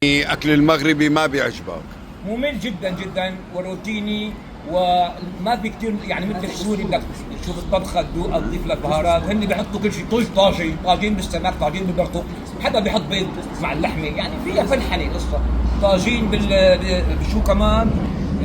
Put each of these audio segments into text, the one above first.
أكل المغربي ما بيعجبك؟ ممل جدا جدا وروتيني، وما في كثير يعني مثل السوري بدك تشوف الطبخه تذوق تضيف لها بهارات. هن بيحطوا كل شيء، طاجين طاجين بالسمك، طاجين بالبرقوق، حتى بيحط بيض مع اللحمه، يعني فيها فلحنه قصه. طاجين شو كمان،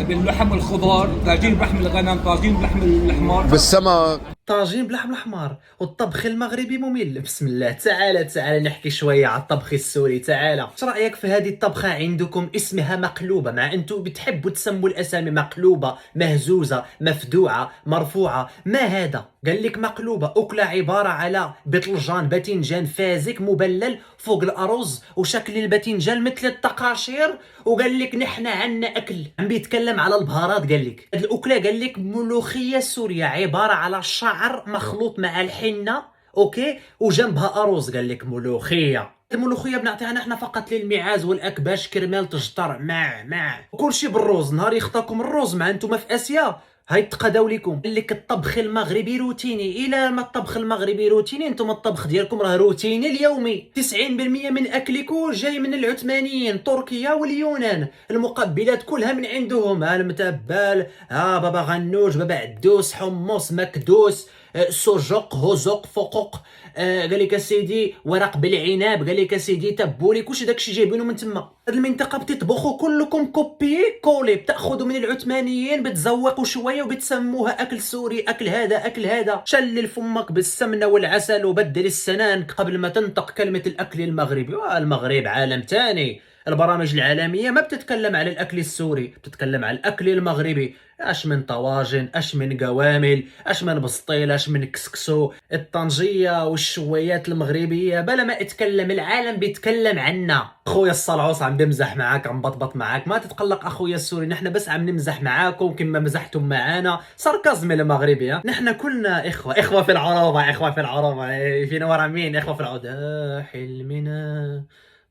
باللحم والخضار، طاجين بلحم الغنم، طاجين بلحم الحمار. بالسمك؟ طاجين بلحم الحمار. والطبخ المغربي ممل. بسم الله، تعال نحكي شوية على الطبخ السوري. تعال، ايش رأيك في هذه الطبخة عندكم؟ اسمها مقلوبة، مع انتم بتحبوا تسموا الاسامي مقلوبة، مهزوزة، مفدوعة، مرفوعة. ما هذا؟ قال لك مقلوبة، أكلة عبارة على بتلجان باذنجان فازك مبلل فوق الأرز، وشكل الباذنجان مثل التقاشير. وقال لك نحن عنا أكل عم بيتكلم على البهارات. قال لك هذه الأكلة قال لك ملوخية سورية، عبارة على شعر مخلوط مع الحنة، أوكي، وجنبها أرز. قال لك ملوخية. الملوخية بنعطيها نحن فقط للمعاز والأكباش كرمال تجطر مع وكل شيء بالروز. نهار يخطاكم الروز مع انتم في آسيا هاي تقداو لكم. قال لك الطبخ المغربي روتيني. الى ما الطبخ المغربي روتيني، انتم الطبخ ديالكم راه روتيني اليومي. 90% من اكلكم جاي من العثمانيين، تركيا واليونان. المقبلات كلها من عندهم، ها المتبل، ها بابا غنوج، بابا عدوس، حمص، مكدوس، سجق، هزق، فقق. قال لك سيدي ورق بالعناب، قال لك سيدي تبولي، كلشي داكشي جايبينه من تما. هاد المنطقه بتطبخوا كلكم كوبي كولي، بتاخذوا من العثمانيين، بتزوقوا شويه وبتسموها اكل سوري، اكل هذا اكل هذا. شلل فمك بالسمنه والعسل وبدل السنان قبل ما تنطق كلمه الاكل المغربي. المغرب عالم تاني. البرامج العالميه ما بتتكلم على الاكل السوري، بتتكلم على الاكل المغربي. اش من طواجن، اش من قوامل، اش من بسطيل، اش من كسكسو، الطنجيه والشويات المغربيه. بلا ما اتكلم، العالم بيتكلم عنا. اخويا الصلعوص عم بمزح معاك، عم بطبط معاك، ما تتقلق اخويا السوري، نحن بس عم نمزح معاكم كما مزحتم معانا. ساركازم المغربي، ها نحن كلنا اخوه في العروبه، اخوه في العروبه. فينا ورا مين؟ اخوه في العروبه. حلمنا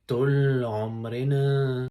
طول عمرنا.